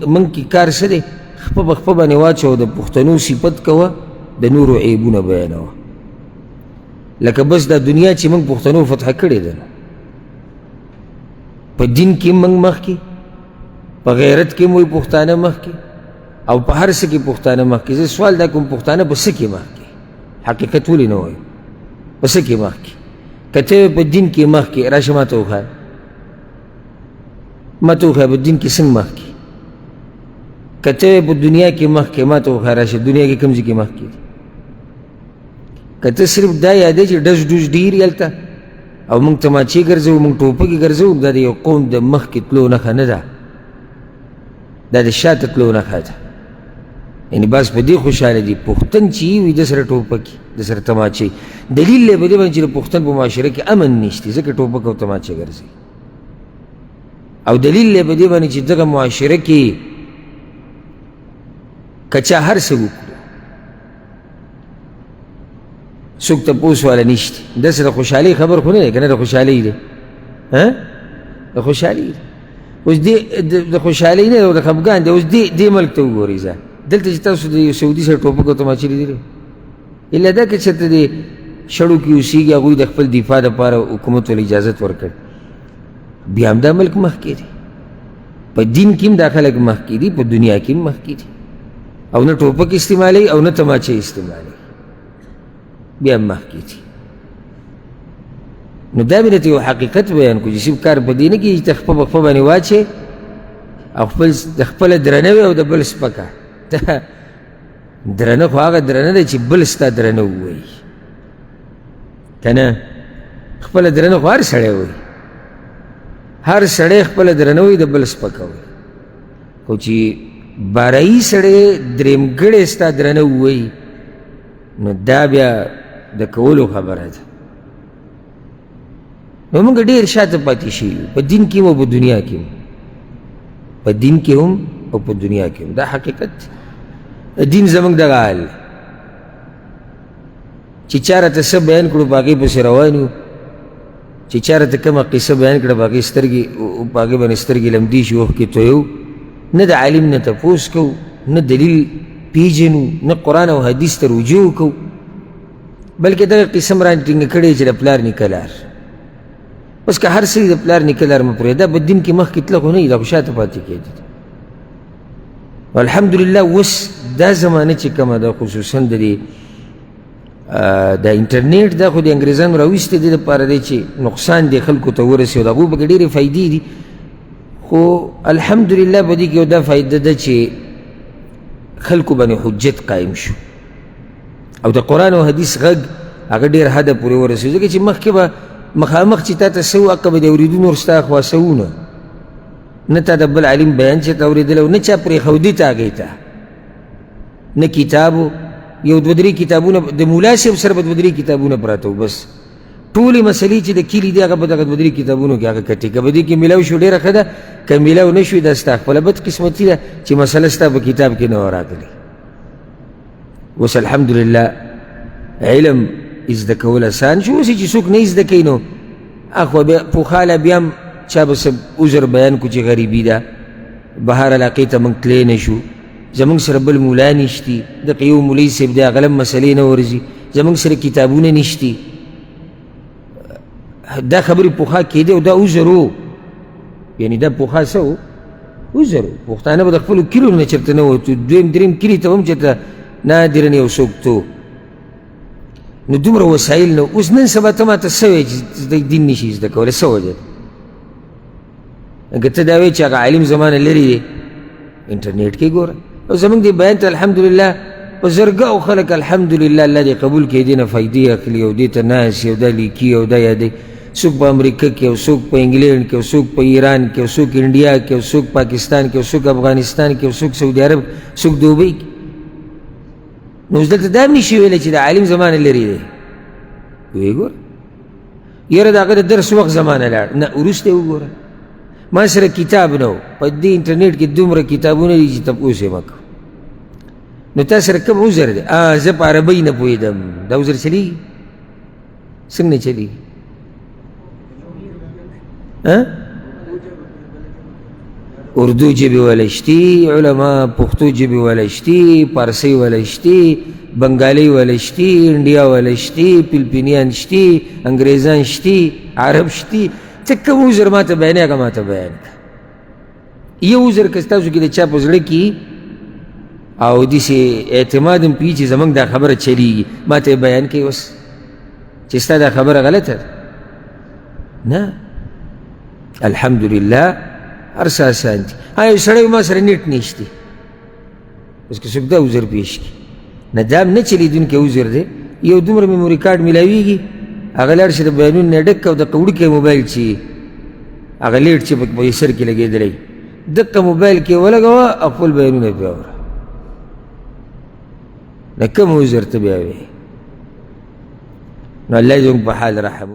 منگ کی کار څه دی خپه به خپه باندې واچوه د پښتنو صفت کوه د نورو عیبونه بیانوه لکه بس دا دنیا چې موږ پښتنو فتح کړې ده په دین کې موږ مخکې په غیرت کې موږ پښتانه مخکې او په هر څه کې پښتانه مخکې زه سوال دا کوم پښتانه په څه کې مخکې حقیقت ولې نه وایو په څه کې مخکې که ته په دین کې مخکې راشه ما ته وښایه ما ته وښایه په دین کې څنګه مخکې که ته په دنیا کې مخکې ما ته وښایه راشه دنیا کې کوم ځای کې مخکې دي که ته صرف دا یادوې چې ډز ډوز ډېر یې هلته او موږ تماچې ګرځوو موږ ټوپکې ګرځوو دا د یو قوم د مخکې تلو نښه نه ده دا د شاته تلو نښه ده یعنې بعض په دې خوشحاله دي پښتن چې وي د سره ټوپکې د سره تماچې دلیل دی په دې باندې چې د پښتن په معاشره کې امن نشته ځکه ټوپک او تماچې ګرځي او دلیل دی په دې باندې چې دغه معاشره کې که چا هر څه وکړو څوک تپوس والا نشته داسې د خوشحالۍ خبر خو نه دی که نه د خوشحالۍ دی د خوشحالۍ دی اوس دې د خوشحالۍ نه او د خفګان دی اوس دې ملک ته وګورئ ځه دلته چې تاسو د یو سعودي سره ټوپک او تماچې لیدلې الا دا که چېرته د شړو کې اوسېږي هغوی د خپل دفاع دپاره حکومت ول اجازت ورکړ بیا هم دا ملک مخکې دی په دین کې هم دا خلک مخکې دي په دنیا کې هم مخکې دي او نه ټوپک استعمالوي او نه تماچې استعمالوي بیا هم مخکې دي نو دا مې درته یو حقیقت بیان کړو چې صرف کار په دې نه کېږي چې ته خپه په خپه باندې واچې او د خپله درنه وي او د بل سپکه درنه خو هغه درنه ده چې بل ستا درنه ووایي که نه خپله درنه خو هر سړی وایي هر سړی خپله درنه وایي د بل سپکه وایي خو چې بارایي سړی درېمګړی ستا درنه ووایي نو دا بیا د کولو خبره ده نو موږ ډېر شاته پاتې شوي یو په دین کې هم او په دنیا کې هم په دین کې هم او په دنیا کې هم دا حقیقت دی دین زموږ دغه حال دی چې چا راته څه بیان کړو په هغې پسې روان یو چې چا راته کومه قصه بیان کړه په هغې سترګې په هغې باندې سترګې لمدې شي اوښکې تویو نه د عالم نه تپوس کوو نه دلیل پیژنو نه قرآن او حدیث ته رجوع کوو بلکې دغه قسم رانې ټینګه کړې چې د پلار نیکه لار اوس که هر څه د پلار نیکه لار مه پرېږده په دین کې مخکې تله خو نه وي دا خو شاته پاتې کېدي الحمدلله اوس دا زمانه چې کومه ده خصوصا د انټرنیټ دا خو د انګریزانو راویستی دی دپاره دی چې نقصان دی خلکو ته ورسي او د هغو پکې ډېرې فایدې دي خو الحمدلله په دې کې یو دا فایده ده چې خلکو باندې حجت قایم شو او د قرآن او حدیث غږ هغه ډېر حده پورې ورسېد ځکه چې مخکې به مخامخ چې تا ته څه و هغه به د اورېدونو ورستا خواصونه نه تا د بل عالم بیان چې ته اورېدلی او نه چا پرېښودي ته هغې ته نه کتابو یو دوه درې کتابونه د ملا صاحب سره به دوه درې کتابونه پراته وو بس ټولې مسلې چې د کلي دي هغه به دغه دوه درې کتابونو کې هغه کټې که به دې کې میلاو شو ډېره ښه ده که میلاو نه شوي دا ستا خپله بدقسمتي ده چې مسله ستا په کتاب کې نه وه راغلې اوس الحمدلله علم زده کول اسان شو اوس چې څوک نه زده کوي نو اخوا بیا پوخاله بیا هم چا به څه عذر بیان کړو چې غریبي ده بهر علاقې ته موږ تلی نه شو زموږ سره بل مولا نشتي دغه یو مولوي صاحب دی هغه هم مسلې نه ورځي زموږ سره کتابونه نشتي دا خبرې پوخا کېدې او دا عذر و یعنې دا پوخا څه و عذر و پښتانه به د خپلو کلیو نه چېرته نه وتو دویم دریم کلي ته هم چېرته نادرا یو څوک تو نو دومره وسایل نه اوس نن سبا ته ماته څه وایې چې دین نشي زده کولی څه وجه ده که ته دا وایې چې هغه عالم زمانه لرې دی انټرنیټ کې ګوره او زموږ دې بیان ته الحمدلله په زرګاو خلک الحمدلله الله دې قبول کړي دې نه فایدې اخلي او دې ته ناست او دا لیکي او دا یادوي څوک په امریکا کې او څوک په انګلینډ کې او څوک په ایران کې او څوک انډیا کې او څوک پاکستان کې او څوک افغانستان کې او څوک سعودي عرب څوک دوبۍ کې نو اوس دلته دا هم نشي ویلی چې د عالم زمانه لرې دی ویې ګوره یاره د هغه د درس وخت زمانه لاړ نه وروسته یې وګوره ما سره کتاب نه و په دې انټرنیټ کې دومره کتابونه دي چې تپوس یې مه کوه نو تا سره کوم عذر دی زه په عربۍ نه پوهېدم دا عذر چلېږي څنګه نه چلېږي اردو ژبې ولی شتي علما پښتو ژبې ولی شتي پارسۍ ولی شتي بنګالۍ ولی شتي انډیا ولی شتي فلپینیان شتي انګریزان شتي عرب شتي څه کوم عذر ما ته بیانې هغه ما ته بیان کړه یو عذر که ستاسو کې د چا په زړه کې او داسې اعتماد هم پوي چې زموږ دا خبره چلیږي ما ته یې بیان کوي اوس چې ستا دا خبره غلطه ده نه الحمدلله هر څه اسان دي یو سړی ما سره نیټ نشته اوس که څوک دا عذر پیش کړي نه دا هم نه چلیدونکی عذر دی یو دومره میموري کارډ میلاویږي هغه لاړ شي د بیانونو نه ډک او دقه وړوکی موبایل چې هغه لیټ چې په سر کې لګېدلی دقه موبایل کې ولګوه او خپل بیانونه بیا وره نه کوم عذر ته بیا وایې نو الله دې زموږ په حال رحم